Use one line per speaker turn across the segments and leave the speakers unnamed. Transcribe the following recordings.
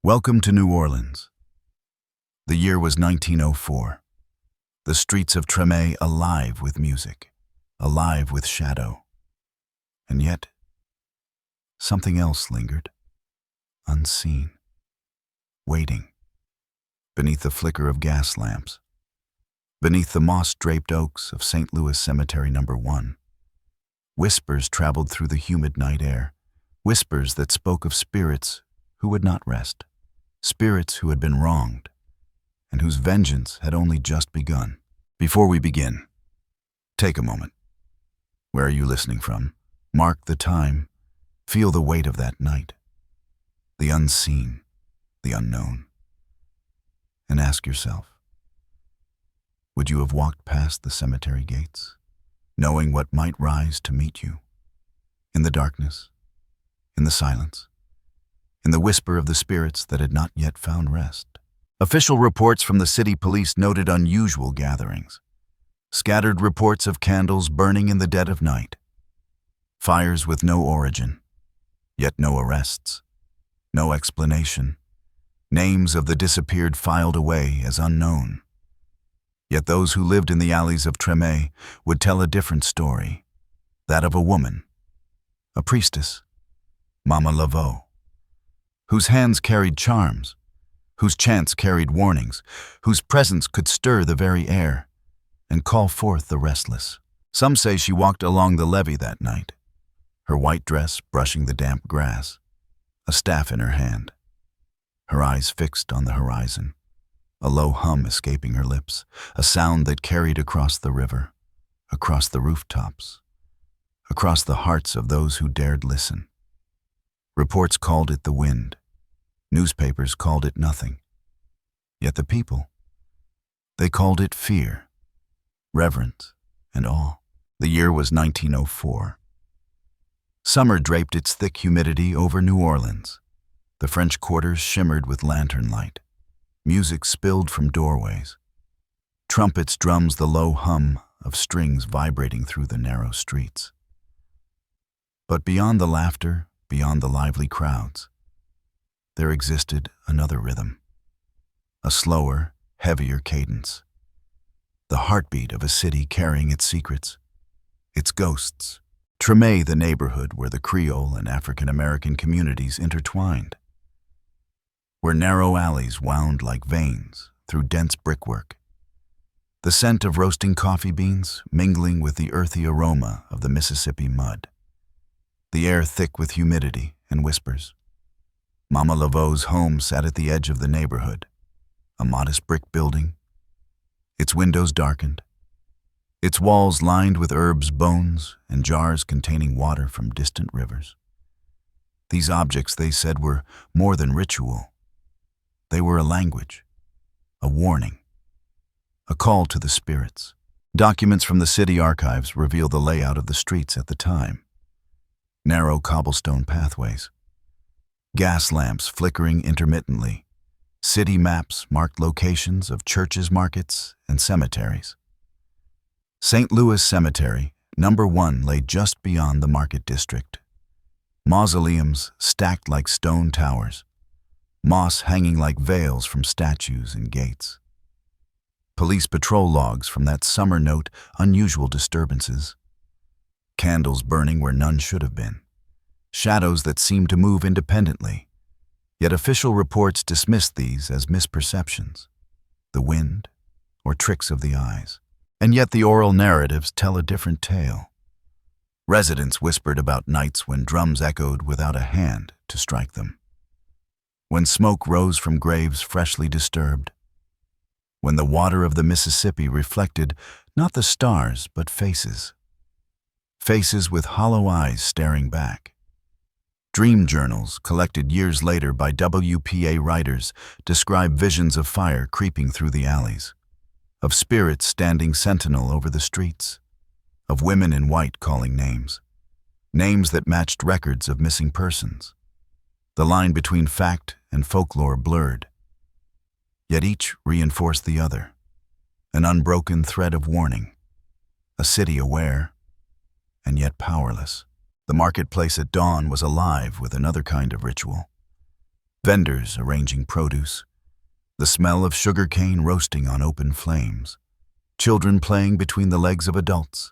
Welcome to New Orleans. The year was 1904. The streets of Treme alive with music, alive with shadow. And yet, something else lingered, unseen, waiting, beneath the flicker of gas lamps, beneath the moss-draped oaks of St. Louis Cemetery No. 1. Whispers traveled through the humid night air, whispers that spoke of spirits who would not rest, spirits who had been wronged, and whose vengeance had only just begun. Before we begin, take a moment. Where are you listening from? Mark the time, feel the weight of that night, the unseen, the unknown, and ask yourself, would you have walked past the cemetery gates, knowing what might rise to meet you? In the darkness, in the silence, in the whisper of the spirits that had not yet found rest. Official reports from the city police noted unusual gatherings, scattered reports of candles burning in the dead of night, fires with no origin, yet no arrests, no explanation, names of the disappeared filed away as unknown. Yet those who lived in the alleys of Treme would tell a different story, that of a woman, a priestess, Mama Laveau, whose hands carried charms, whose chants carried warnings, whose presence could stir the very air and call forth the restless. Some say she walked along the levee that night, her white dress brushing the damp grass, a staff in her hand, her eyes fixed on the horizon, a low hum escaping her lips, a sound that carried across the river, across the rooftops, across the hearts of those who dared listen. Reports called it the wind. Newspapers called it nothing. Yet the people, they called it fear, reverence, and awe. The year was 1904. Summer draped its thick humidity over New Orleans. The French quarters shimmered with lantern light. Music spilled from doorways. Trumpets drums the low hum of strings vibrating through the narrow streets. But beyond the laughter, beyond the lively crowds, there existed another rhythm, a slower, heavier cadence, the heartbeat of a city carrying its secrets, its ghosts. Treme, the neighborhood where the Creole and African-American communities intertwined, where narrow alleys wound like veins through dense brickwork, the scent of roasting coffee beans mingling with the earthy aroma of the Mississippi mud, the air thick with humidity and whispers. Mama Laveau's home sat at the edge of the neighborhood, a modest brick building, its windows darkened, its walls lined with herbs, bones, and jars containing water from distant rivers. These objects, they said, were more than ritual. They were a language, a warning, a call to the spirits. Documents from the city archives reveal the layout of the streets at the time. Narrow cobblestone pathways, gas lamps flickering intermittently, city maps marked locations of churches, markets, and cemeteries. St. Louis Cemetery, No. 1, lay just beyond the market district. Mausoleums stacked like stone towers, moss hanging like veils from statues and gates. Police patrol logs from that summer note unusual disturbances. Candles burning where none should have been. Shadows that seemed to move independently. Yet official reports dismissed these as misperceptions, the wind, or tricks of the eyes. And yet the oral narratives tell a different tale. Residents whispered about nights when drums echoed without a hand to strike them, when smoke rose from graves freshly disturbed, when the water of the Mississippi reflected not the stars but faces, faces with hollow eyes staring back. Dream journals, collected years later by WPA writers, describe visions of fire creeping through the alleys, of spirits standing sentinel over the streets, of women in white calling names, names that matched records of missing persons. The line between fact and folklore blurred, yet each reinforced the other, an unbroken thread of warning, a city aware and yet powerless. The marketplace at dawn was alive with another kind of ritual. vendors arranging produce, the smell of sugarcane roasting on open flames, children playing between the legs of adults,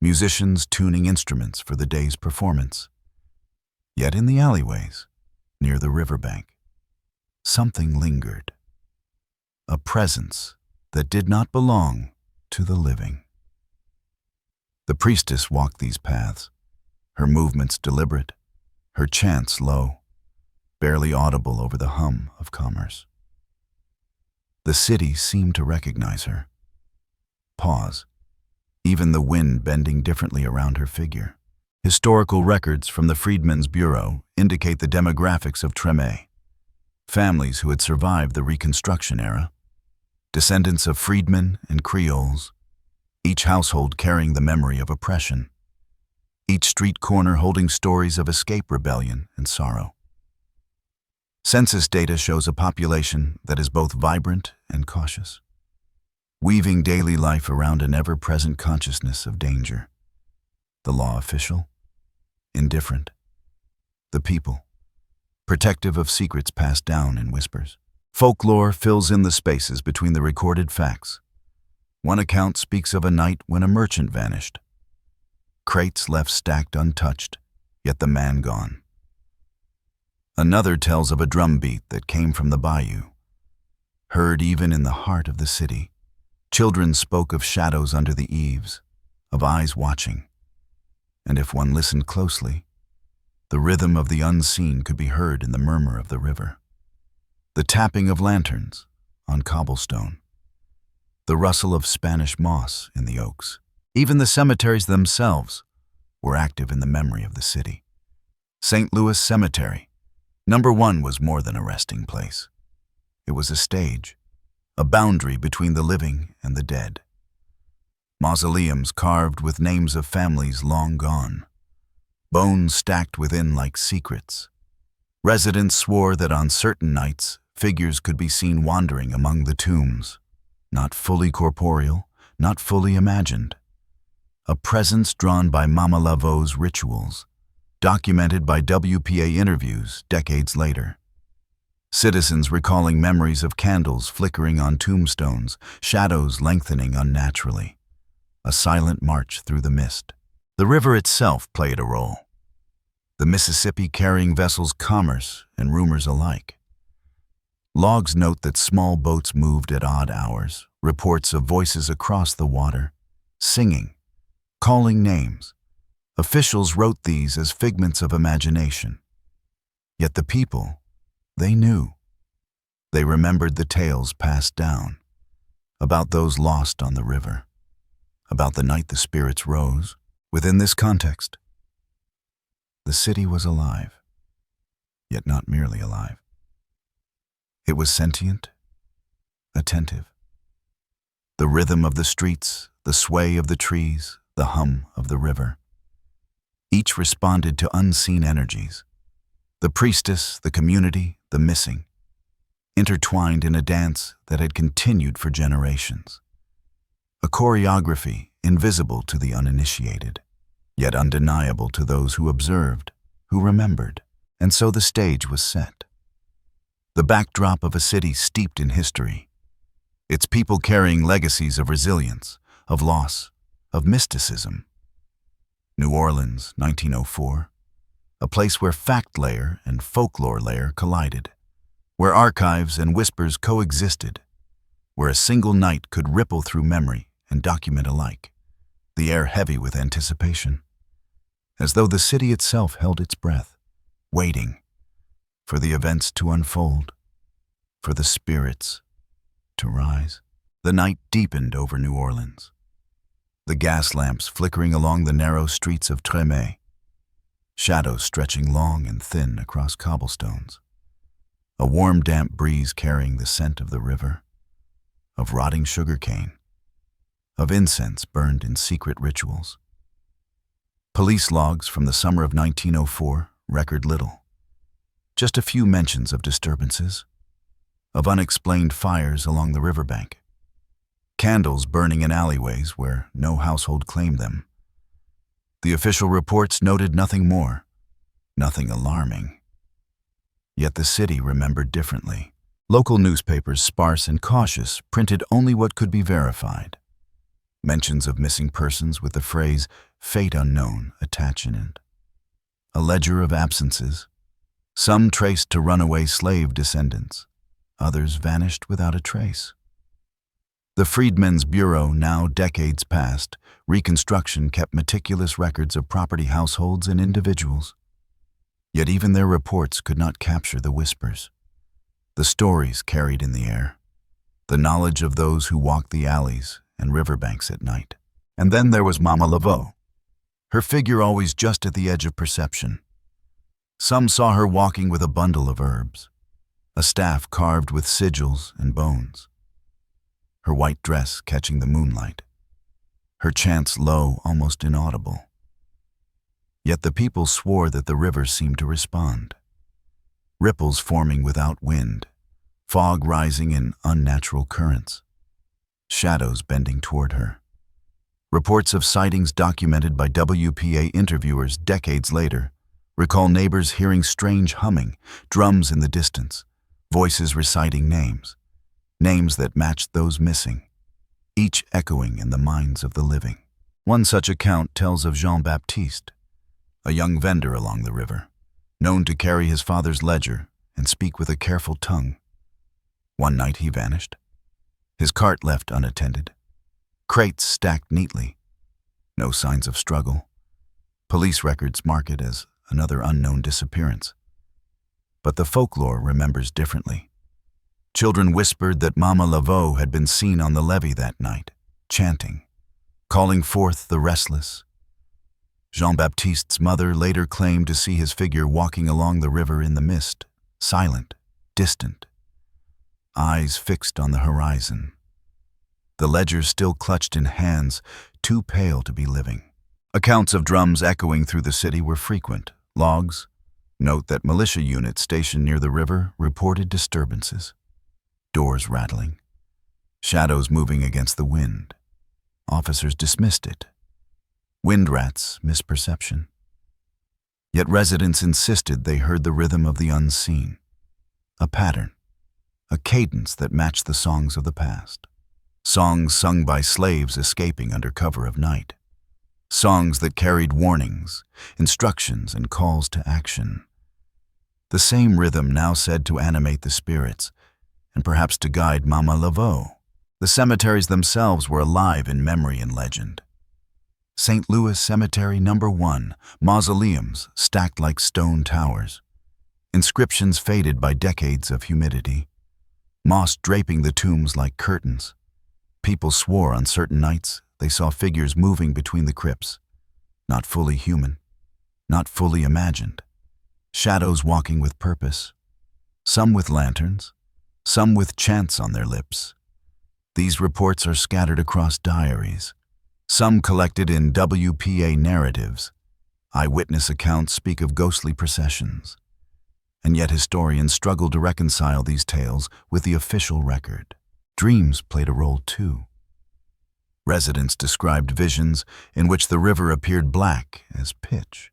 musicians tuning instruments for the day's performance. Yet in the alleyways, near the riverbank, something lingered, a presence that did not belong to the living. The priestess walked these paths, her movements deliberate, her chants low, barely audible over the hum of commerce. The city seemed to recognize her. Pause, even the wind bending differently around her figure. Historical records from the Freedmen's Bureau indicate the demographics of Treme, families who had survived the Reconstruction era, descendants of freedmen and Creoles, each household carrying the memory of oppression, each street corner holding stories of escape, rebellion, and sorrow. Census data shows a population that is both vibrant and cautious, weaving daily life around an ever-present consciousness of danger. The law official, indifferent. The people, protective of secrets passed down in whispers. Folklore fills in the spaces between the recorded facts. One account speaks of a night when a merchant vanished. Crates left stacked untouched, yet the man gone. Another tells of a drumbeat that came from the bayou, heard even in the heart of the city. Children spoke of shadows under the eaves, of eyes watching. And if one listened closely, the rhythm of the unseen could be heard in the murmur of the river, the tapping of lanterns on cobblestone, the rustle of Spanish moss in the oaks. Even the cemeteries themselves were active in the memory of the city. St. Louis Cemetery, number 1, was more than a resting place. It was a stage, a boundary between the living and the dead. Mausoleums carved with names of families long gone, bones stacked within like secrets. Residents swore that on certain nights, figures could be seen wandering among the tombs, not fully corporeal, not fully imagined. A presence drawn by Mama Laveau's rituals, documented by WPA interviews decades later. Citizens recalling memories of candles flickering on tombstones, shadows lengthening unnaturally. A silent march through the mist. The river itself played a role. The Mississippi carrying vessels commerce and rumors alike. Logs note that small boats moved at odd hours, reports of voices across the water, singing, calling names. Officials wrote these as figments of imagination. Yet the people, they knew. They remembered the tales passed down, about those lost on the river, about the night the spirits rose. Within this context, the city was alive, yet not merely alive. It was sentient, attentive. The rhythm of the streets, the sway of the trees, the hum of the river. Each responded to unseen energies. The priestess, the community, the missing, intertwined in a dance that had continued for generations. A choreography invisible to the uninitiated, yet undeniable to those who observed, who remembered. And so the stage was set. The backdrop of a city steeped in history, its people carrying legacies of resilience, of loss, of mysticism. New Orleans, 1904, a place where fact layer and folklore layer collided, where archives and whispers coexisted, where a single night could ripple through memory and document alike, the air heavy with anticipation, as though the city itself held its breath, waiting for the events to unfold, for the spirits to rise. The night deepened over New Orleans, the gas lamps flickering along the narrow streets of Treme, shadows stretching long and thin across cobblestones, a warm damp breeze carrying the scent of the river, of rotting sugarcane, of incense burned in secret rituals. Police logs from the summer of 1904 record little. Just a few mentions of disturbances, of unexplained fires along the riverbank, candles burning in alleyways where no household claimed them. The official reports noted nothing more, nothing alarming. Yet the city remembered differently. Local newspapers, sparse and cautious, printed only what could be verified. Mentions of missing persons with the phrase "fate unknown" attached in it. A ledger of absences, some traced to runaway slave descendants, others vanished without a trace. The Freedmen's Bureau, now decades past, Reconstruction kept meticulous records of property, households, and individuals. Yet even their reports could not capture the whispers, the stories carried in the air, the knowledge of those who walked the alleys and riverbanks at night. And then there was Mama Laveau, her figure always just at the edge of perception. Some saw her walking with a bundle of herbs, a staff carved with sigils and bones, her white dress catching the moonlight, her chants low, almost inaudible. Yet the people swore that the river seemed to respond. Ripples forming without wind, fog rising in unnatural currents, shadows bending toward her. Reports of sightings documented by WPA interviewers decades later recall neighbors hearing strange humming, drums in the distance, voices reciting names that matched those missing, each echoing in the minds of the living. One such account tells of Jean-Baptiste, a young vendor along the river, known to carry his father's ledger and speak with a careful tongue. One night he vanished, his cart left unattended, crates stacked neatly, no signs of struggle. Police records mark it as another unknown disappearance. But the folklore remembers differently. Children whispered that Mama Laveau had been seen on the levee that night, chanting, calling forth the restless. Jean-Baptiste's mother later claimed to see his figure walking along the river in the mist, silent, distant, eyes fixed on the horizon. The ledger still clutched in hands, too pale to be living. Accounts of drums echoing through the city were frequent. Logs note that militia units stationed near the river reported disturbances. Doors rattling, shadows moving against the wind. Officers dismissed it. Wind rats, misperception. Yet residents insisted they heard the rhythm of the unseen, a pattern, a cadence that matched the songs of the past. Songs sung by slaves escaping under cover of night. Songs that carried warnings, instructions, and calls to action. The same rhythm now said to animate the spirits, and perhaps to guide Mama Laveau. The cemeteries themselves were alive in memory and legend. St. Louis Cemetery No. 1, mausoleums stacked like stone towers. Inscriptions faded by decades of humidity. Moss draping the tombs like curtains. People swore on certain nights they saw figures moving between the crypts, not fully human, not fully imagined. Shadows walking with purpose, some with lanterns, some with chants on their lips. These reports are scattered across diaries, some collected in WPA narratives. Eyewitness accounts speak of ghostly processions, and yet historians struggle to reconcile these tales with the official record. Dreams played a role too. Residents described visions in which the river appeared black as pitch,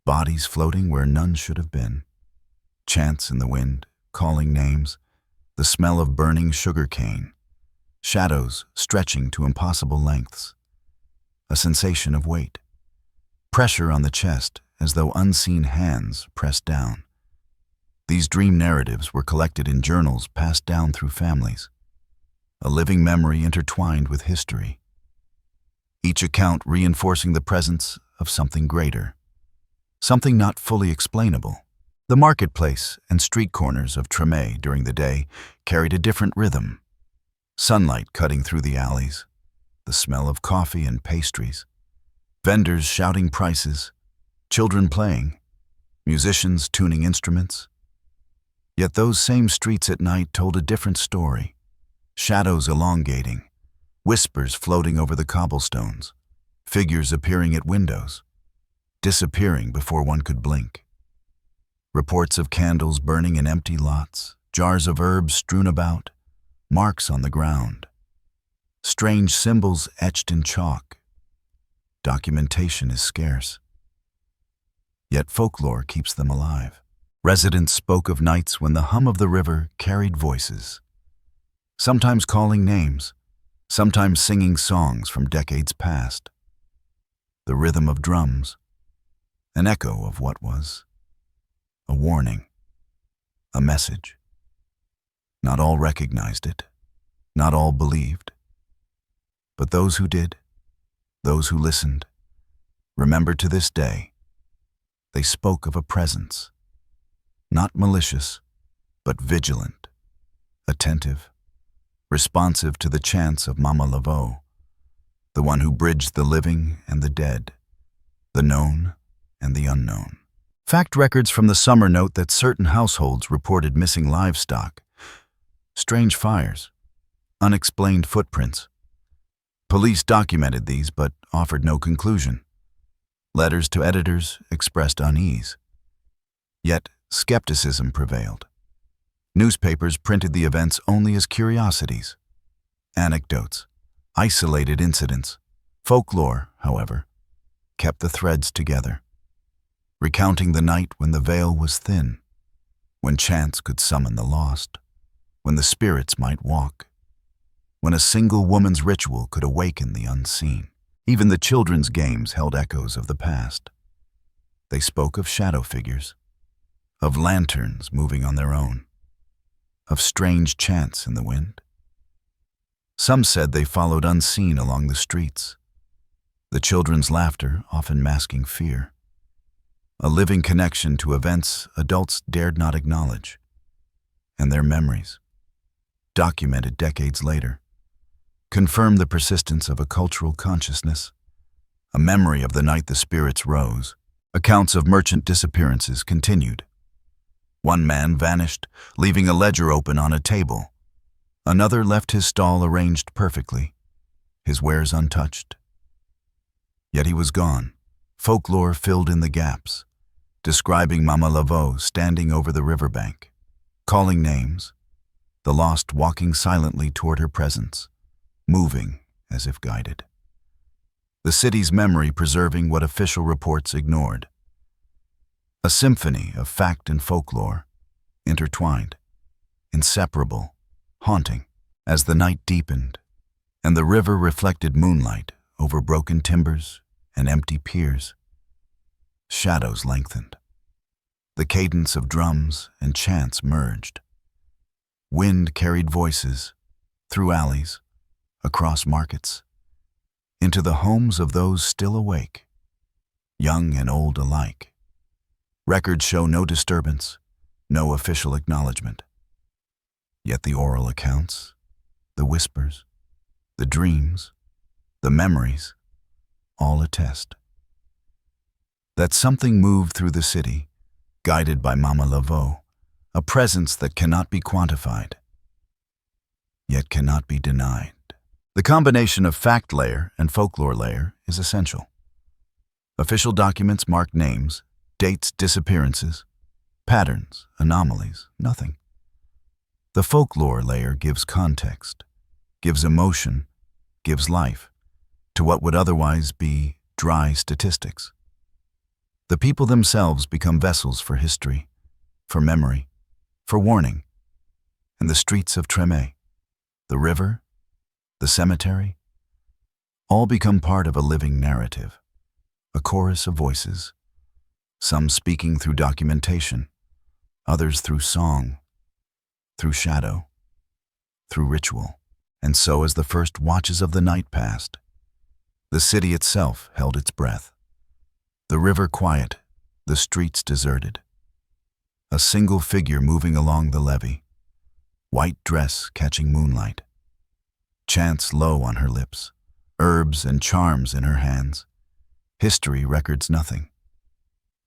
bodies floating where none should have been, chants in the wind, calling names, the smell of burning sugar cane, shadows stretching to impossible lengths, a sensation of weight, pressure on the chest as though unseen hands pressed down. These dream narratives were collected in journals passed down through families, a living memory intertwined with history, each account reinforcing the presence of something greater, something not fully explainable. The marketplace and street corners of Tremé during the day carried a different rhythm. Sunlight cutting through the alleys, the smell of coffee and pastries, vendors shouting prices, children playing, musicians tuning instruments. Yet those same streets at night told a different story. Shadows elongating, whispers floating over the cobblestones, figures appearing at windows, disappearing before one could blink. Reports of candles burning in empty lots, jars of herbs strewn about, marks on the ground, strange symbols etched in chalk. Documentation is scarce, yet folklore keeps them alive. Residents spoke of nights when the hum of the river carried voices, sometimes calling names, sometimes singing songs from decades past. The rhythm of drums, an echo of what was, a warning, a message. Not all recognized it, not all believed. But those who did, those who listened, remember to this day, they spoke of a presence, not malicious, but vigilant, attentive, responsive to the chants of Mama Laveau, the one who bridged the living and the dead, the known and the unknown. Fact records from the summer note that certain households reported missing livestock, strange fires, unexplained footprints. Police documented these but offered no conclusion. Letters to editors expressed unease. Yet skepticism prevailed. Newspapers printed the events only as curiosities, anecdotes, isolated incidents. Folklore, however, kept the threads together, recounting the night when the veil was thin, when chants could summon the lost, when the spirits might walk, when a single woman's ritual could awaken the unseen. Even the children's games held echoes of the past. They spoke of shadow figures, of lanterns moving on their own, of strange chants in the wind. Some said they followed unseen along the streets, the children's laughter often masking fear, a living connection to events adults dared not acknowledge, and their memories, documented decades later, confirmed the persistence of a cultural consciousness, a memory of the night the spirits rose. Accounts of merchant disappearances continued. One man vanished, leaving a ledger open on a table. Another left his stall arranged perfectly, his wares untouched. Yet he was gone. Folklore filled in the gaps, describing Mama Laveau standing over the riverbank, calling names, the lost walking silently toward her presence, moving as if guided. The city's memory preserving what official reports ignored. A symphony of fact and folklore, intertwined, inseparable, haunting. As the night deepened, and the river reflected moonlight over broken timbers and empty piers, shadows lengthened. The cadence of drums and chants merged. Wind carried voices through alleys, across markets, into the homes of those still awake, young and old alike. Records show no disturbance, no official acknowledgement. Yet the oral accounts, the whispers, the dreams, the memories, all attest that something moved through the city, guided by Mama Laveau, a presence that cannot be quantified, yet cannot be denied. The combination of fact layer and folklore layer is essential. Official documents mark names, dates, disappearances, patterns, anomalies, nothing. The folklore layer gives context, gives emotion, gives life to what would otherwise be dry statistics. The people themselves become vessels for history, for memory, for warning. And the streets of Treme, the river, the cemetery, all become part of a living narrative, a chorus of voices, some speaking through documentation, others through song, through shadow, through ritual. And so as the first watches of the night passed, the city itself held its breath. The river quiet, the streets deserted. A single figure moving along the levee, white dress catching moonlight, chants low on her lips, herbs and charms in her hands. History records nothing.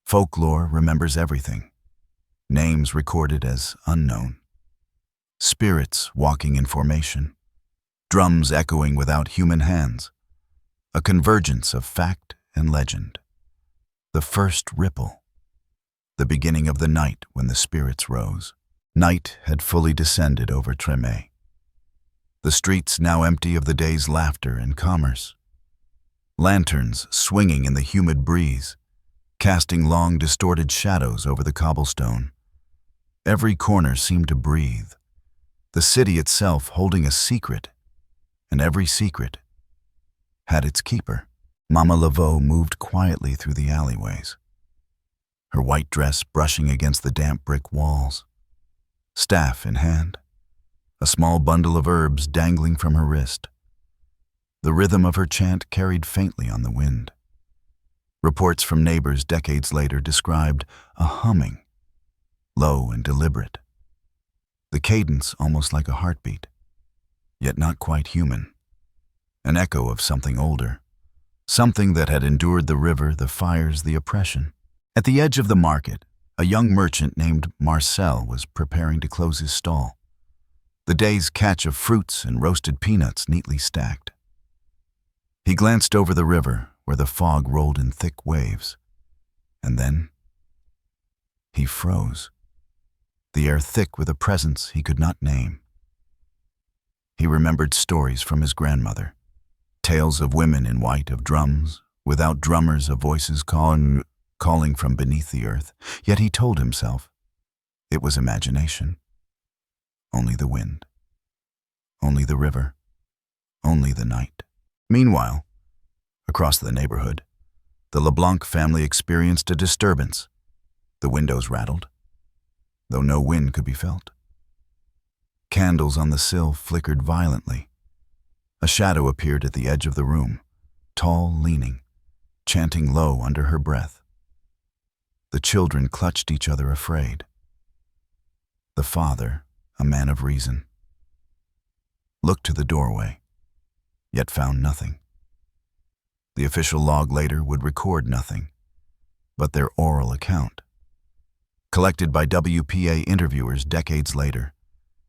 Folklore remembers everything. Names recorded as unknown. Spirits walking in formation. Drums echoing without human hands. A convergence of fact and legend. The first ripple. The beginning of the night when the spirits rose. Night had fully descended over Treme. The streets now empty of the day's laughter and commerce. Lanterns swinging in the humid breeze, casting long distorted shadows over the cobblestone. Every corner seemed to breathe, the city itself holding a secret, and every secret had its keeper. Mama Laveau moved quietly through the alleyways, her white dress brushing against the damp brick walls, staff in hand, a small bundle of herbs dangling from her wrist. The rhythm of her chant carried faintly on the wind. Reports from neighbors decades later described a humming, low and deliberate. The cadence almost like a heartbeat, yet not quite human. An echo of something older, something that had endured the river, the fires, the oppression. At the edge of the market, a young merchant named Marcel was preparing to close his stall, the day's catch of fruits and roasted peanuts neatly stacked. He glanced over the river, where the fog rolled in thick waves, and then he froze, the air thick with a presence he could not name. He remembered stories from his grandmother, tales of women in white, of drums, without drummers, of voices calling from beneath the earth. Yet he told himself it was imagination. Only the wind, only the river, only the night. Meanwhile, across the neighborhood, the LeBlanc family experienced a disturbance. The windows rattled, though no wind could be felt. Candles on the sill flickered violently. A shadow appeared at the edge of the room, tall, leaning, chanting low under her breath. The children clutched each other afraid. The father, a man of reason, looked to the doorway, yet found nothing. The official log later would record nothing, but their oral account, collected by WPA interviewers decades later,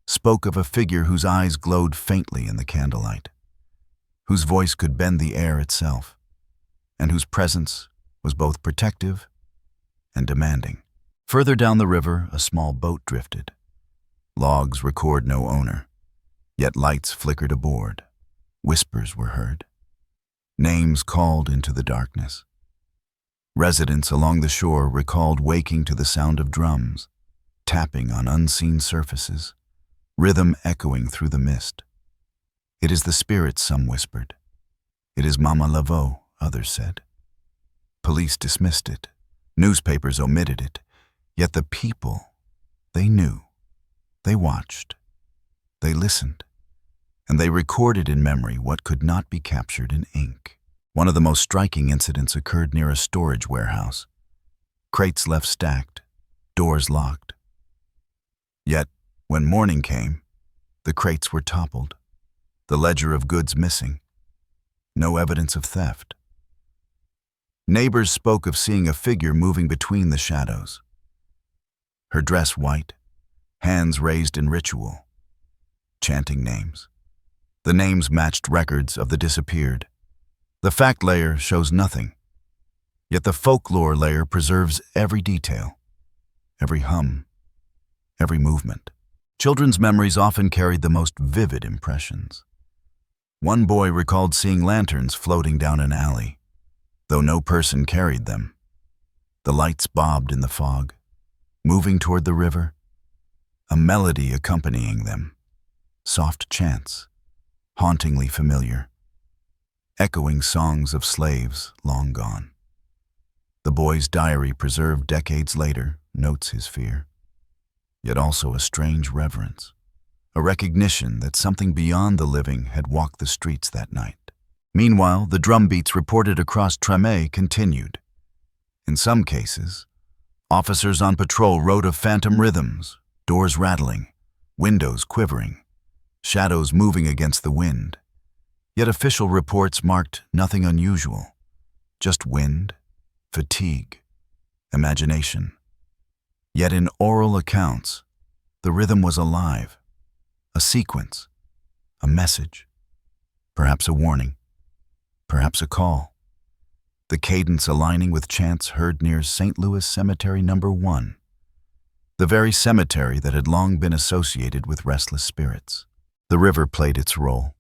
spoke of a figure whose eyes glowed faintly in the candlelight, whose voice could bend the air itself, and whose presence was both protective and demanding. Further down the river, a small boat drifted. Logs record no owner, yet lights flickered aboard. Whispers were heard. Names called into the darkness. Residents along the shore recalled waking to the sound of drums, tapping on unseen surfaces, rhythm echoing through the mist. It is the spirits, some whispered. It is Mama Laveau, others said. Police dismissed it. Newspapers omitted it. Yet the people, they knew. They watched. They listened. And they recorded in memory what could not be captured in ink. One of the most striking incidents occurred near a storage warehouse. Crates left stacked, doors locked. Yet, when morning came, the crates were toppled, the ledger of goods missing. No evidence of theft. Neighbors spoke of seeing a figure moving between the shadows. Her dress white, hands raised in ritual, chanting names. The names matched records of the disappeared. The fact layer shows nothing, yet the folklore layer preserves every detail, every hum, every movement. Children's memories often carried the most vivid impressions. One boy recalled seeing lanterns floating down an alley, though no person carried them. The lights bobbed in the fog, moving toward the river, a melody accompanying them, soft chants, hauntingly familiar, echoing songs of slaves long gone. The boy's diary, preserved decades later, notes his fear, yet also a strange reverence, a recognition that something beyond the living had walked the streets that night. Meanwhile, the drumbeats reported across Treme continued. In some cases, officers on patrol wrote of phantom rhythms, doors rattling, windows quivering, shadows moving against the wind. Yet official reports marked nothing unusual, just wind, fatigue, imagination. Yet in oral accounts, the rhythm was alive, a sequence, a message, perhaps a warning, perhaps a call. The cadence aligning with chants heard near St. Louis Cemetery No. 1, the very cemetery that had long been associated with restless spirits. The river played its role.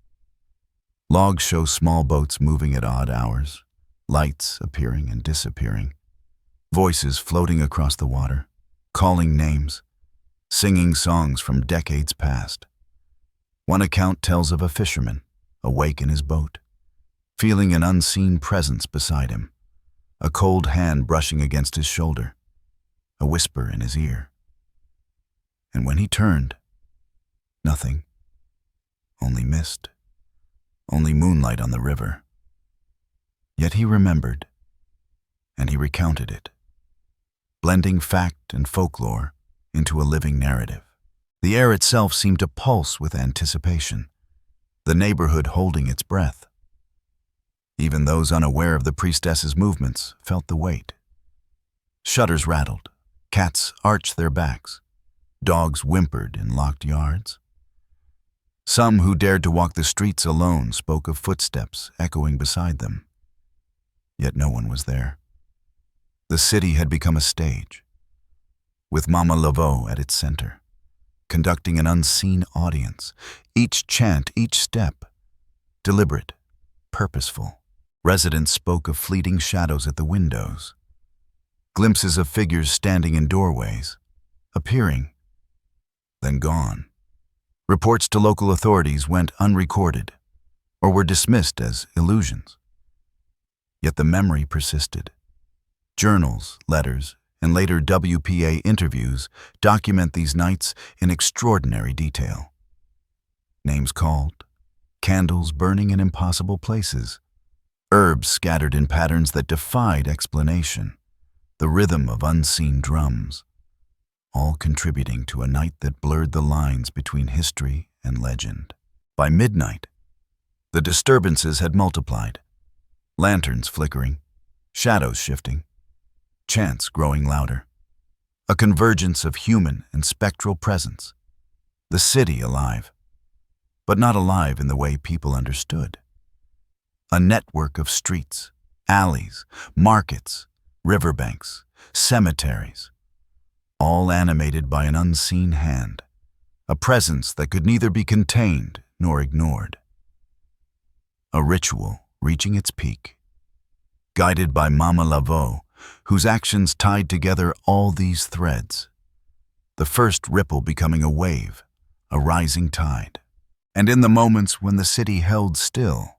Logs show small boats moving at odd hours, lights appearing and disappearing, voices floating across the water, calling names, singing songs from decades past. One account tells of a fisherman, awake in his boat, feeling an unseen presence beside him, a cold hand brushing against his shoulder, a whisper in his ear. And when he turned, nothing, only mist, only moonlight on the river. Yet he remembered, and he recounted it, blending fact and folklore into a living narrative. The air itself seemed to pulse with anticipation, the neighborhood holding its breath. Even those unaware of the priestess's movements felt the weight. Shutters rattled, cats arched their backs, dogs whimpered in locked yards. Some who dared to walk the streets alone spoke of footsteps echoing beside them. Yet no one was there. The city had become a stage, with Mama Laveau at its center, conducting an unseen audience, each chant, each step, deliberate, purposeful. Residents spoke of fleeting shadows at the windows, glimpses of figures standing in doorways, appearing, then gone. Reports to local authorities went unrecorded or were dismissed as illusions. Yet the memory persisted. Journals, letters, and later WPA interviews document these nights in extraordinary detail. Names called, candles burning in impossible places, herbs scattered in patterns that defied explanation, the rhythm of unseen drums, all contributing to a night that blurred the lines between history and legend. By midnight, the disturbances had multiplied, lanterns flickering, shadows shifting, chants growing louder, a convergence of human and spectral presence, the city alive, but not alive in the way people understood. A network of streets, alleys, markets, riverbanks, cemeteries, all animated by an unseen hand, a presence that could neither be contained nor ignored. A ritual reaching its peak, guided by Mama Laveau, whose actions tied together all these threads, the first ripple becoming a wave, a rising tide. And in the moments when the city held still,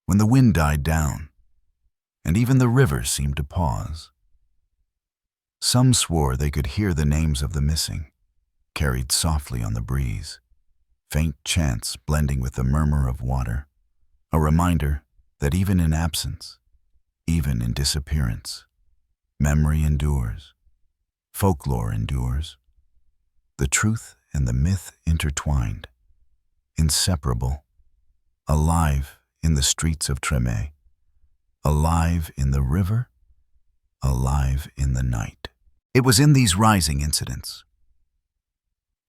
when the wind died down, and even the river seemed to pause, some swore they could hear the names of the missing, carried softly on the breeze, faint chants blending with the murmur of water, a reminder that even in absence, even in disappearance, memory endures, folklore endures, the truth and the myth intertwined, inseparable, alive in the streets of Tremé, alive in the river, alive in the night. It was in these rising incidents,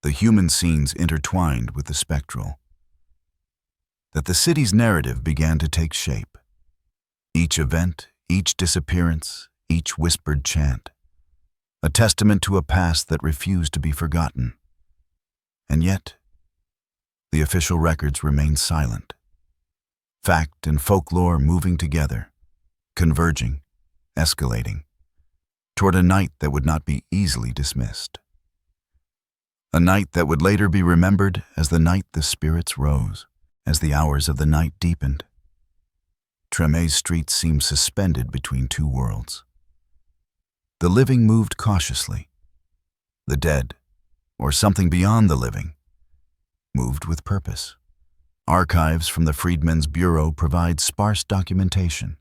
the human scenes intertwined with the spectral, that the city's narrative began to take shape. Each event, each disappearance, each whispered chant, a testament to a past that refused to be forgotten. And yet, the official records remain silent. Fact and folklore moving together, converging, escalating, toward a night that would not be easily dismissed. A night that would later be remembered as the night the spirits rose, as the hours of the night deepened. Tremé's streets seemed suspended between two worlds. The living moved cautiously. The dead, or something beyond the living, moved with purpose. Archives from the Freedmen's Bureau provide sparse documentation,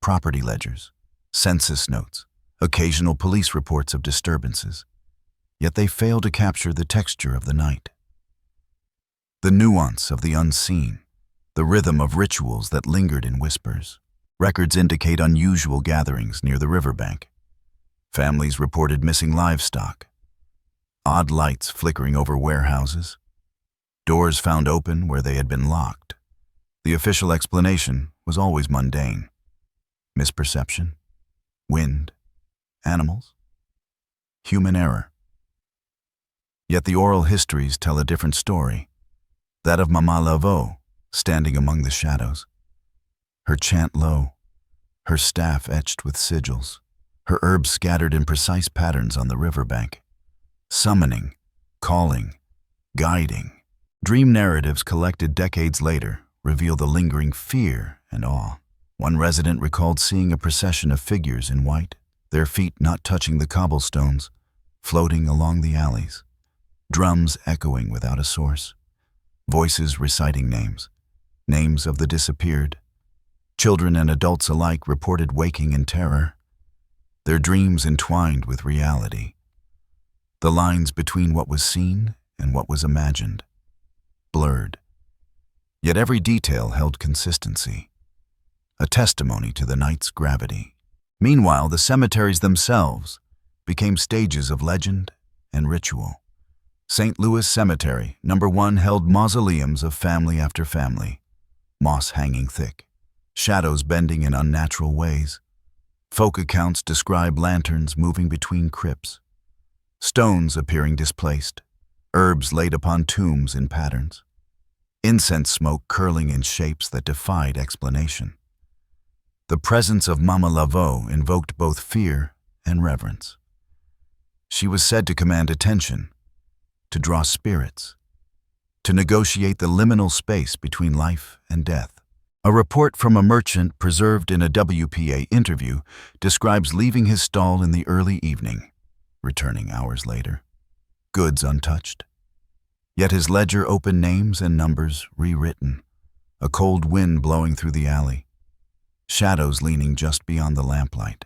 property ledgers, census notes, occasional police reports of disturbances, yet they fail to capture the texture of the night, the nuance of the unseen, the rhythm of rituals that lingered in whispers. Records indicate unusual gatherings near the riverbank. Families reported missing livestock, odd lights flickering over warehouses, doors found open where they had been locked. The official explanation was always mundane. Misperception, wind, animals, human error. Yet the oral histories tell a different story, that of Mama Laveau, standing among the shadows, her chant low, her staff etched with sigils, her herbs scattered in precise patterns on the riverbank, summoning, calling, guiding. Dream narratives collected decades later reveal the lingering fear and awe. One resident recalled seeing a procession of figures in white, their feet not touching the cobblestones, floating along the alleys, drums echoing without a source, voices reciting names of the disappeared. Children and adults alike reported waking in terror, their dreams entwined with reality. The lines between what was seen and what was imagined blurred. Yet every detail held consistency, a testimony to the night's gravity. Meanwhile, the cemeteries themselves became stages of legend and ritual. St. Louis Cemetery, No. 1, held mausoleums of family after family, moss hanging thick, shadows bending in unnatural ways. Folk accounts describe lanterns moving between crypts, stones appearing displaced, herbs laid upon tombs in patterns, incense smoke curling in shapes that defied explanation. The presence of Mama Laveau invoked both fear and reverence. She was said to command attention, to draw spirits, to negotiate the liminal space between life and death. A report from a merchant preserved in a WPA interview describes leaving his stall in the early evening, returning hours later, goods untouched. Yet his ledger opened names and numbers rewritten, a cold wind blowing through the alley, shadows leaning just beyond the lamplight,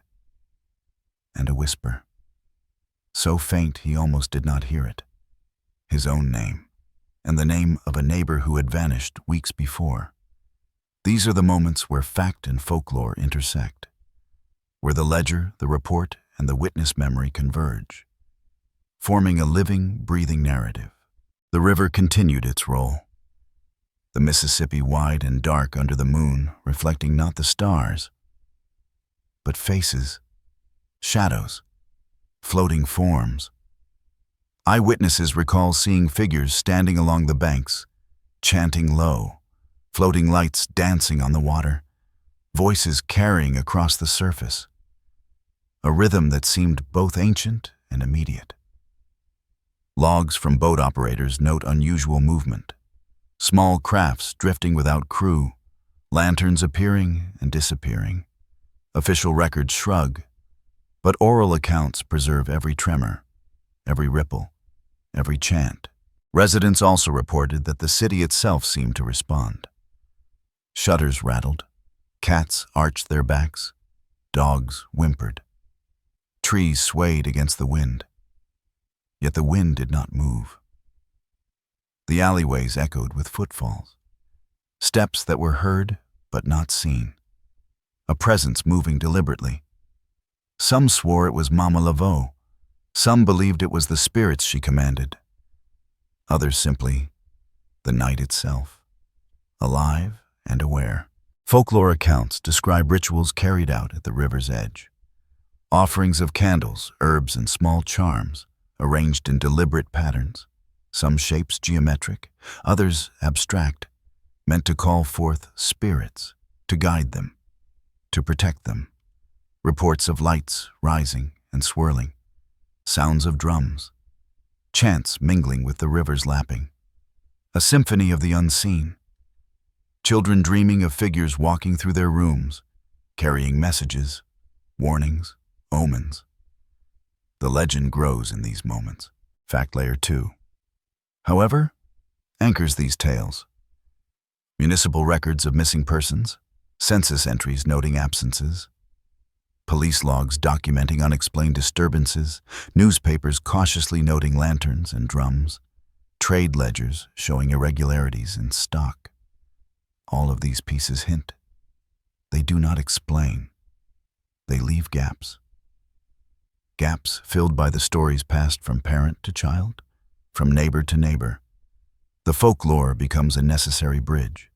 and a whisper, so faint he almost did not hear it, his own name, and the name of a neighbor who had vanished weeks before. These are the moments where fact and folklore intersect, where the ledger, the report, and the witness memory converge, forming a living, breathing narrative. The river continued its role, the Mississippi wide and dark under the moon, reflecting not the stars, but faces, shadows, floating forms. Eyewitnesses recall seeing figures standing along the banks, chanting low, floating lights dancing on the water, voices carrying across the surface, a rhythm that seemed both ancient and immediate. Logs from boat operators note unusual movement, small crafts drifting without crew, lanterns appearing and disappearing. Official records shrug, but oral accounts preserve every tremor, every ripple, every chant. Residents also reported that the city itself seemed to respond. Shutters rattled, cats arched their backs, dogs whimpered. Trees swayed against the wind, yet the wind did not move. The alleyways echoed with footfalls, steps that were heard but not seen, a presence moving deliberately. Some swore it was Mama Laveau, some believed it was the spirits she commanded, others simply the night itself, alive and aware. Folklore accounts describe rituals carried out at the river's edge. Offerings of candles, herbs, and small charms, arranged in deliberate patterns, some shapes geometric, others abstract, meant to call forth spirits, to guide them, to protect them. Reports of lights rising and swirling, sounds of drums, chants mingling with the river's lapping, a symphony of the unseen. Children dreaming of figures walking through their rooms, carrying messages, warnings, omens. The legend grows in these moments. Fact layer 2. However, anchors these tales. Municipal records of missing persons, census entries noting absences, police logs documenting unexplained disturbances, newspapers cautiously noting lanterns and drums, trade ledgers showing irregularities in stock. All of these pieces hint. They do not explain. They leave gaps. Gaps filled by the stories passed from parent to child, from neighbor to neighbor. The folklore becomes a necessary bridge,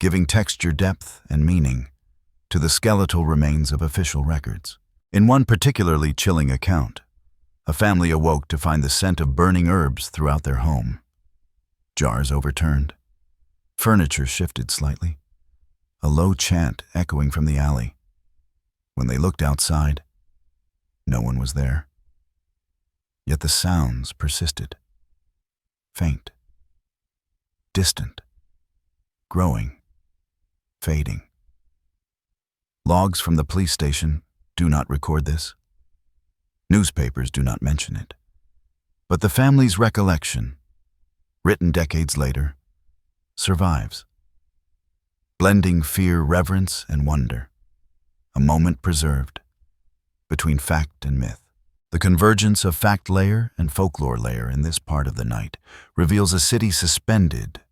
giving texture, depth, and meaning to the skeletal remains of official records. In one particularly chilling account, a family awoke to find the scent of burning herbs throughout their home. Jars overturned. Furniture shifted slightly. A low chant echoing from the alley. When they looked outside, no one was there. Yet the sounds persisted. Faint, distant, growing, fading. Logs from the police station do not record this. Newspapers do not mention it. But the family's recollection, written decades later, survives. Blending fear, reverence, and wonder. A moment preserved between fact and myth. The convergence of fact layer and folklore layer in this part of the night reveals a city suspended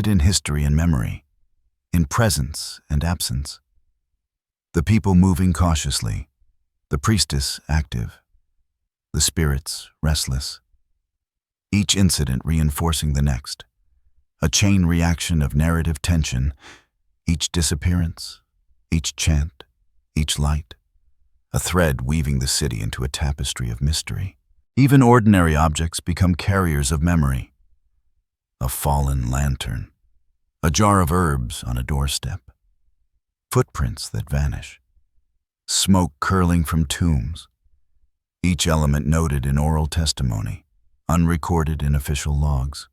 in history and memory, in presence and absence. The people moving cautiously, the priestess active, the spirits restless. Each incident reinforcing the next, a chain reaction of narrative tension, each disappearance, each chant, each light, a thread weaving the city into a tapestry of mystery. Even ordinary objects become carriers of memory. A fallen lantern, a jar of herbs on a doorstep, footprints that vanish, smoke curling from tombs, each element noted in oral testimony, unrecorded in official logs,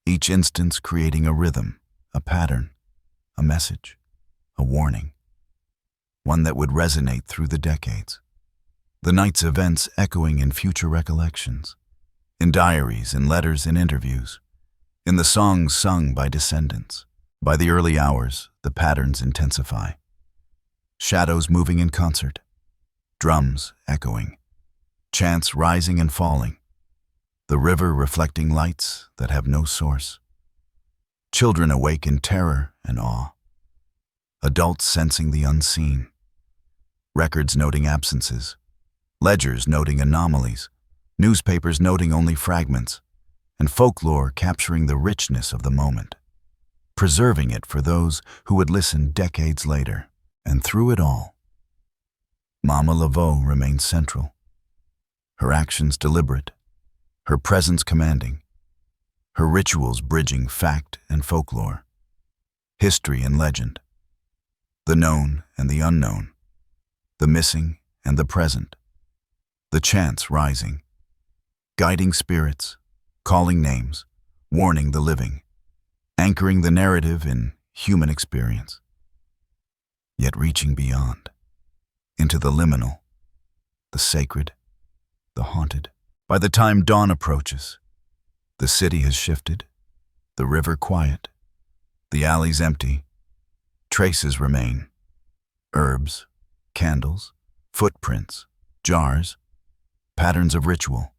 each instance creating a rhythm, a pattern, a message, a warning, one that would resonate through the decades. The night's events echoing in future recollections, in diaries, in letters, in interviews, in the songs sung by descendants. By the early hours, the patterns intensify. Shadows moving in concert, drums echoing, chants rising and falling, the river reflecting lights that have no source. Children awake in terror and awe, adults sensing the unseen, records noting absences, ledgers noting anomalies, newspapers noting only fragments, and folklore capturing the richness of the moment, preserving it for those who would listen decades later. And through it all, Mama Laveau remained central, her actions deliberate, her presence commanding, her rituals bridging fact and folklore, history and legend, the known and the unknown, the missing and the present, the chants rising, guiding spirits, calling names, warning the living, anchoring the narrative in human experience, yet reaching beyond, into the liminal, the sacred, the haunted. By the time dawn approaches, the city has shifted, the river quiet, the alleys empty, traces remain, herbs, candles, footprints, jars, patterns of ritual,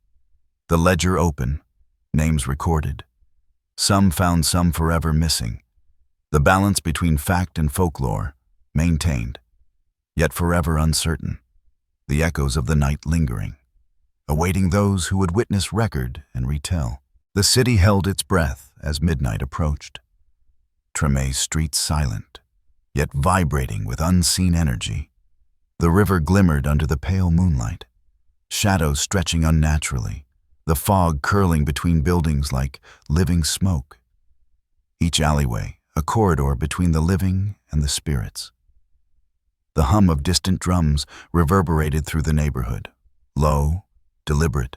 the ledger open, names recorded, some found, some forever missing, the balance between fact and folklore maintained, yet forever uncertain, the echoes of the night lingering, awaiting those who would witness record and retell. The city held its breath as midnight approached. Tremé's streets silent, yet vibrating with unseen energy. The river glimmered under the pale moonlight, shadows stretching unnaturally, the fog curling between buildings like living smoke. Each alleyway, a corridor between the living and the spirits. The hum of distant drums reverberated through the neighborhood, low, deliberate,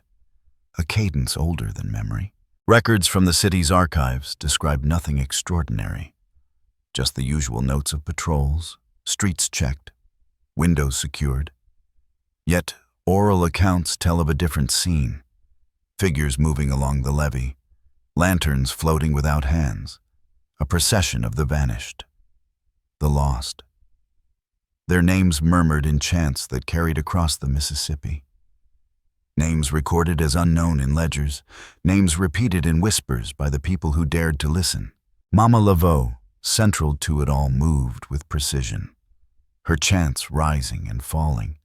a cadence older than memory. Records from the city's archives describe nothing extraordinary, just the usual notes of patrols, streets checked, windows secured. Yet oral accounts tell of a different scene, figures moving along the levee, lanterns floating without hands, a procession of the vanished, the lost. Their names murmured in chants that carried across the Mississippi. Names recorded as unknown in ledgers, names repeated in whispers by the people who dared to listen. Mama Laveau, central to it all, moved with precision, her chants rising and falling,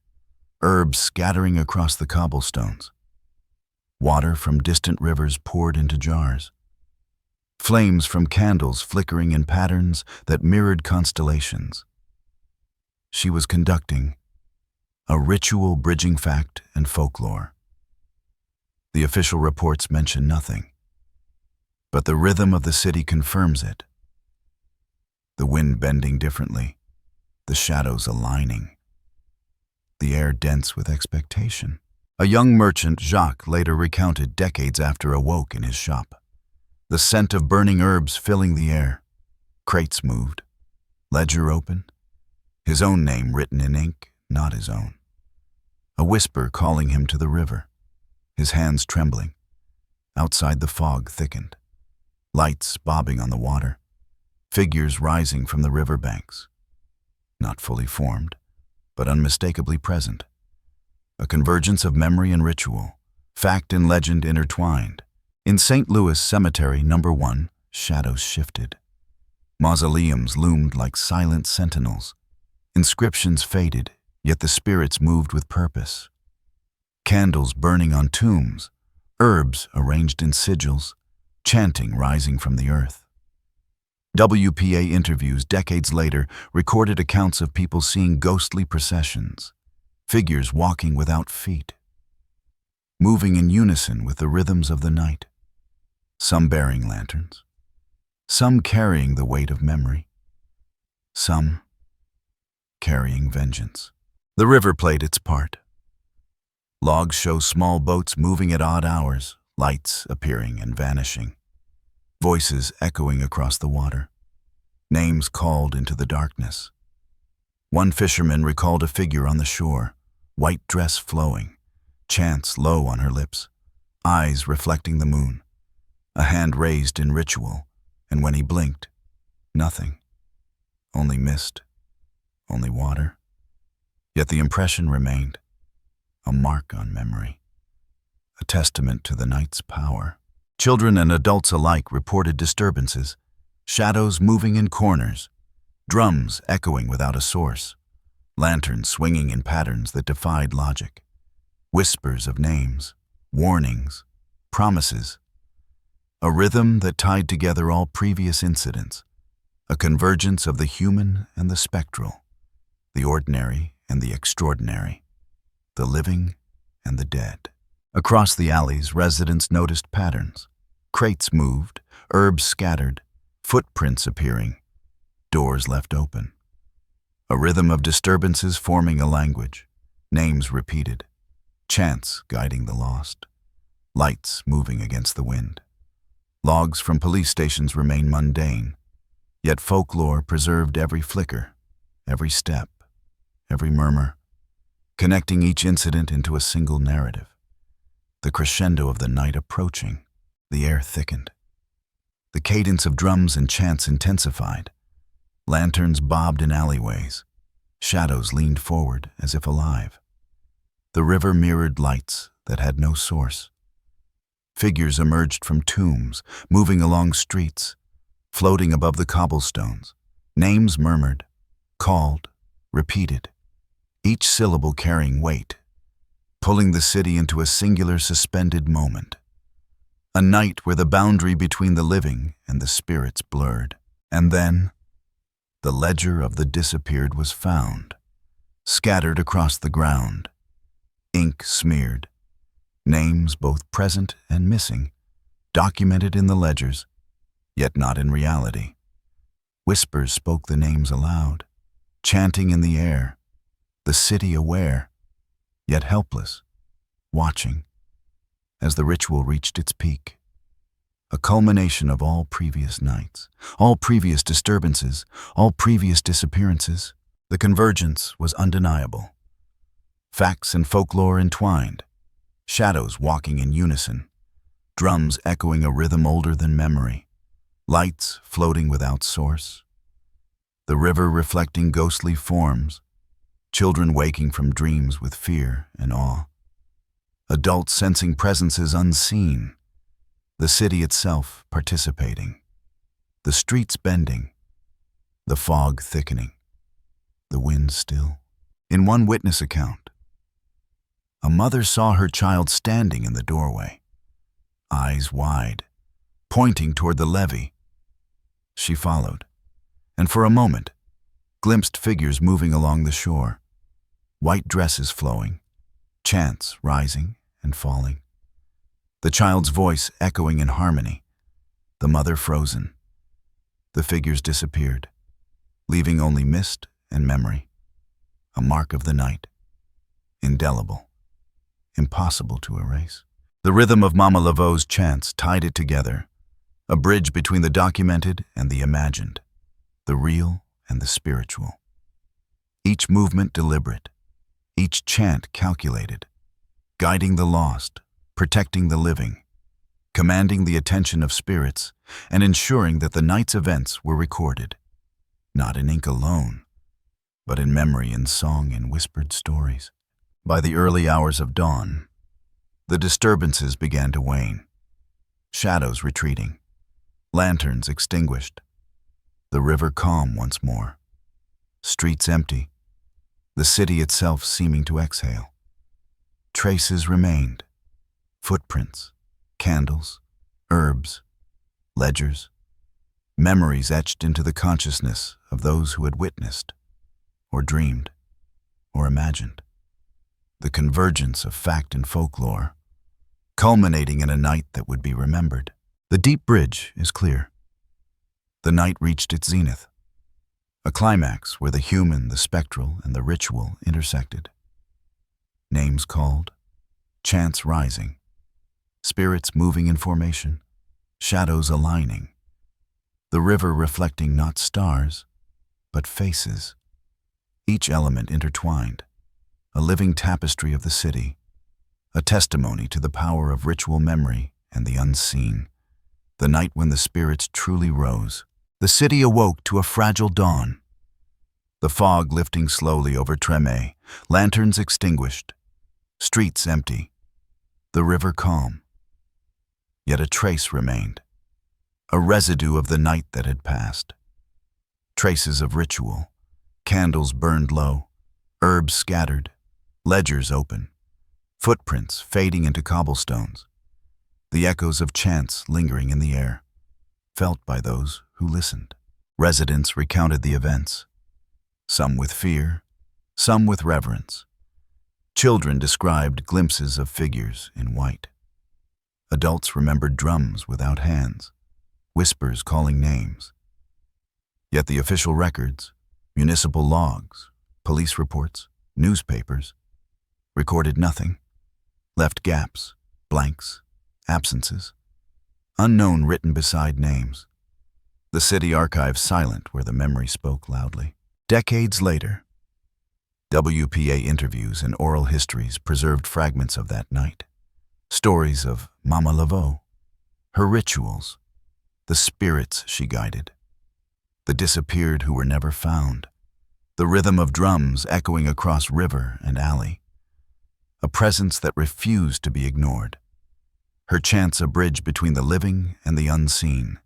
herbs scattering across the cobblestones. Water from distant rivers poured into jars. Flames from candles flickering in patterns that mirrored constellations. She was conducting a ritual bridging fact and folklore. The official reports mention nothing, but the rhythm of the city confirms it. The wind bending differently, the shadows aligning, the air dense with expectation. A young merchant, Jacques, later recounted decades after awoke in his shop. The scent of burning herbs filling the air. Crates moved. Ledger open. His own name written in ink, not his own. A whisper calling him to the river. His hands trembling. Outside the fog thickened. Lights bobbing on the water. Figures rising from the river banks. Not fully formed, but unmistakably present. A convergence of memory and ritual, fact and legend intertwined. In St. Louis Cemetery No. 1, shadows shifted. Mausoleums loomed like silent sentinels. Inscriptions faded, yet the spirits moved with purpose. Candles burning on tombs, herbs arranged in sigils, chanting rising from the earth. WPA interviews decades later recorded accounts of people seeing ghostly processions, figures walking without feet, moving in unison with the rhythms of the night, some bearing lanterns, some carrying the weight of memory, some carrying vengeance. The river played its part. Logs show small boats moving at odd hours, lights appearing and vanishing, voices echoing across the water, names called into the darkness. One fisherman recalled a figure on the shore, white dress flowing, chants low on her lips, eyes reflecting the moon, a hand raised in ritual, and when he blinked, nothing, only mist, only water. Yet the impression remained, a mark on memory, a testament to the night's power. Children and adults alike reported disturbances, shadows moving in corners, drums echoing without a source, lanterns swinging in patterns that defied logic, whispers of names, warnings, promises, a rhythm that tied together all previous incidents, a convergence of the human and the spectral, the ordinary and the extraordinary, the living and the dead. Across the alleys, residents noticed patterns. Crates moved, herbs scattered, footprints appearing, doors left open. A rhythm of disturbances forming a language, names repeated, chants guiding the lost, lights moving against the wind. Logs from police stations remain mundane, yet folklore preserved every flicker, every step, every murmur, connecting each incident into a single narrative. The crescendo of the night approaching, the air thickened. The cadence of drums and chants intensified. Lanterns bobbed in alleyways. Shadows leaned forward as if alive. The river mirrored lights that had no source. Figures emerged from tombs, moving along streets, floating above the cobblestones. Names murmured, called, repeated, each syllable carrying weight, pulling the city into a singular suspended moment. A night where the boundary between the living and the spirits blurred. And then, the ledger of the disappeared was found, scattered across the ground, ink smeared, names both present and missing, documented in the ledgers, yet not in reality. Whispers spoke the names aloud, chanting in the air, the city aware, yet helpless, watching, as the ritual reached its peak. A culmination of all previous nights, all previous disturbances, all previous disappearances. The convergence was undeniable. Facts and folklore entwined, shadows walking in unison, drums echoing a rhythm older than memory, lights floating without source, the river reflecting ghostly forms, children waking from dreams with fear and awe, adults sensing presences unseen, the city itself participating, the streets bending, the fog thickening, the wind still. In one witness account, a mother saw her child standing in the doorway, eyes wide, pointing toward the levee. She followed, and for a moment, glimpsed figures moving along the shore, white dresses flowing, chants rising and falling, the child's voice echoing in harmony, the mother frozen. The figures disappeared, leaving only mist and memory, a mark of the night, indelible, impossible to erase. The rhythm of Mama Laveau's chants tied it together, a bridge between the documented and the imagined, the real and the spiritual. Each movement deliberate, each chant calculated, guiding the lost, protecting the living, commanding the attention of spirits, and ensuring that the night's events were recorded, not in ink alone, but in memory and song and whispered stories. By the early hours of dawn, the disturbances began to wane, shadows retreating, lanterns extinguished, the river calm once more, streets empty, the city itself seeming to exhale. Traces remained, footprints, candles, herbs, ledgers, memories etched into the consciousness of those who had witnessed, or dreamed, or imagined. The convergence of fact and folklore, culminating in a night that would be remembered. The deep bridge is clear. The night reached its zenith, a climax where the human, the spectral, and the ritual intersected. Names called, chants rising, spirits moving in formation, shadows aligning, the river reflecting not stars, but faces, each element intertwined, a living tapestry of the city, a testimony to the power of ritual memory and the unseen. The night when the spirits truly rose, the city awoke to a fragile dawn. The fog lifting slowly over Treme, lanterns extinguished, streets empty, the river calm. Yet a trace remained, a residue of the night that had passed. Traces of ritual, candles burned low, herbs scattered, ledgers open, footprints fading into cobblestones, the echoes of chants lingering in the air, felt by those who listened. Residents recounted the events, some with fear, some with reverence. Children described glimpses of figures in white. Adults remembered drums without hands, whispers calling names. Yet the official records, municipal logs, police reports, newspapers, recorded nothing, left gaps, blanks, absences, unknown written beside names. The city archives silent where the memory spoke loudly. Decades later, WPA interviews and oral histories preserved fragments of that night. Stories of Mama Laveau, her rituals, the spirits she guided, the disappeared who were never found, the rhythm of drums echoing across river and alley, a presence that refused to be ignored. Her chants a bridge between the living and the unseen,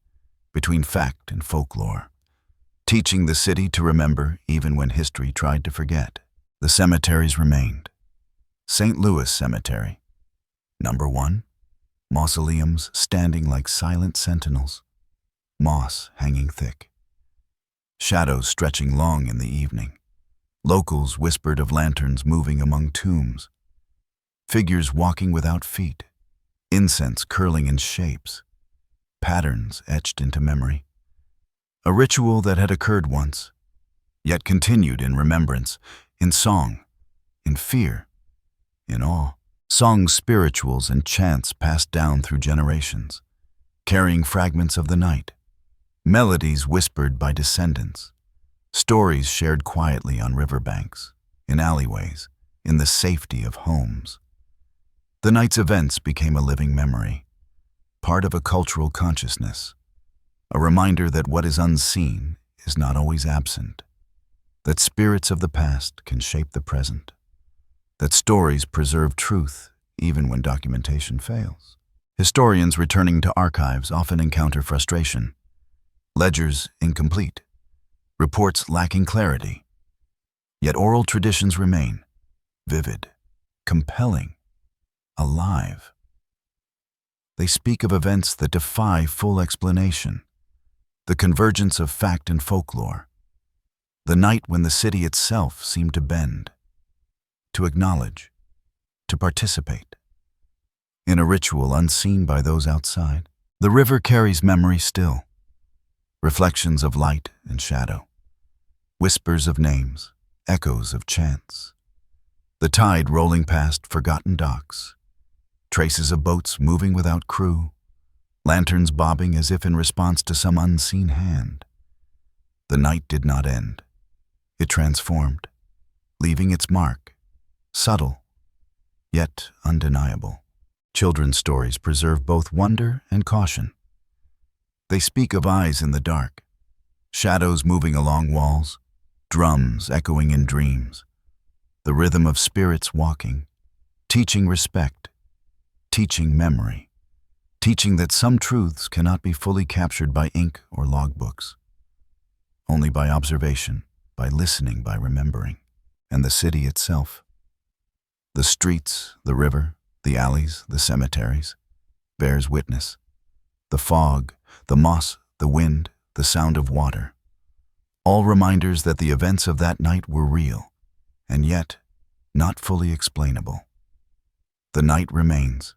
between fact and folklore, teaching the city to remember even when history tried to forget. The cemeteries remained. St. Louis Cemetery, Number 1, mausoleums standing like silent sentinels, moss hanging thick, shadows stretching long in the evening. Locals whispered of lanterns moving among tombs, figures walking without feet, incense curling in shapes, patterns etched into memory. A ritual that had occurred once, yet continued in remembrance, in song, in fear, in awe. Songs, spirituals, and chants passed down through generations, carrying fragments of the night, melodies whispered by descendants, stories shared quietly on riverbanks, in alleyways, in the safety of homes. The night's events became a living memory, part of a cultural consciousness, a reminder that what is unseen is not always absent, that spirits of the past can shape the present, that stories preserve truth even when documentation fails. Historians returning to archives often encounter frustration, ledgers incomplete, reports lacking clarity. Yet oral traditions remain, vivid, compelling, alive. They speak of events that defy full explanation, the convergence of fact and folklore, the night when the city itself seemed to bend, to acknowledge, to participate. In a ritual unseen by those outside, the river carries memory still, reflections of light and shadow, whispers of names, echoes of chants. The tide rolling past forgotten docks, traces of boats moving without crew, lanterns bobbing as if in response to some unseen hand. The night did not end. It transformed, leaving its mark, subtle, yet undeniable. Children's stories preserve both wonder and caution. They speak of eyes in the dark, shadows moving along walls, drums echoing in dreams, the rhythm of spirits walking, teaching respect, teaching memory, teaching that some truths cannot be fully captured by ink or logbooks, only by observation, by listening, by remembering. And the city itself, the streets, the river, the alleys, the cemeteries, bears witness. The fog, the moss, the wind, the sound of water, all reminders that the events of that night were real, and yet not fully explainable. The night remains,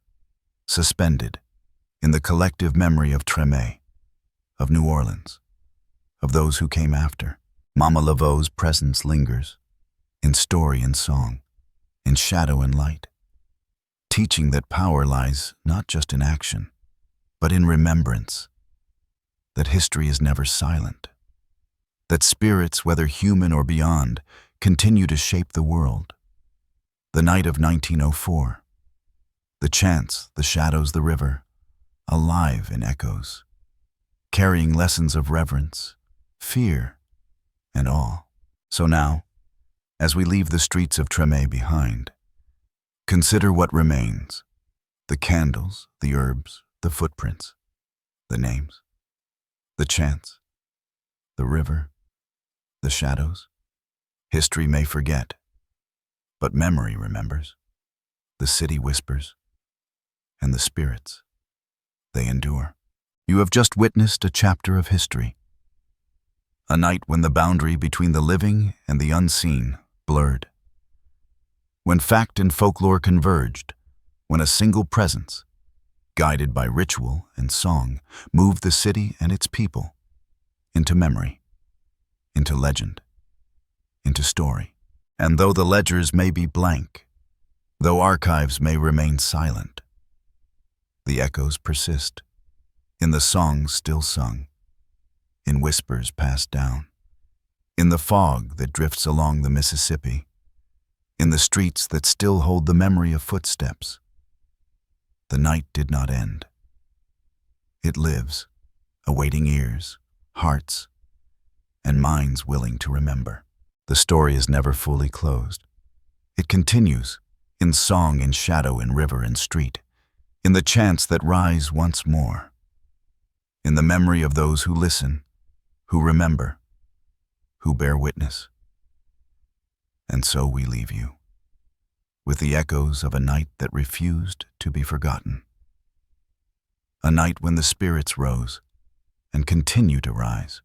suspended in the collective memory of Treme, of New Orleans, of those who came after. Mama Laveau's presence lingers, in story and song, in shadow and light, teaching that power lies not just in action, but in remembrance, that history is never silent, that spirits, whether human or beyond, continue to shape the world. The night of 1904, the chants, the shadows, the river, alive in echoes, carrying lessons of reverence, fear, and awe. So now, as we leave the streets of Treme behind, consider what remains: the candles, the herbs, the footprints, the names, the chants, the river, the shadows. History may forget, but memory remembers. The city whispers, and the spirits, they endure. You have just witnessed a chapter of history. A night when the boundary between the living and the unseen blurred. When fact and folklore converged, when a single presence, guided by ritual and song, moved the city and its people into memory, into legend, into story. And though the ledgers may be blank, though archives may remain silent, the echoes persist, in the songs still sung, in whispers passed down, in the fog that drifts along the Mississippi, in the streets that still hold the memory of footsteps. The night did not end. It lives, awaiting ears, hearts, and minds willing to remember. The story is never fully closed. It continues, in song and shadow, in river and street, in the chants that rise once more, in the memory of those who listen, who remember, who bear witness. And so we leave you, with the echoes of a night that refused to be forgotten. A night when the spirits rose and continue to rise,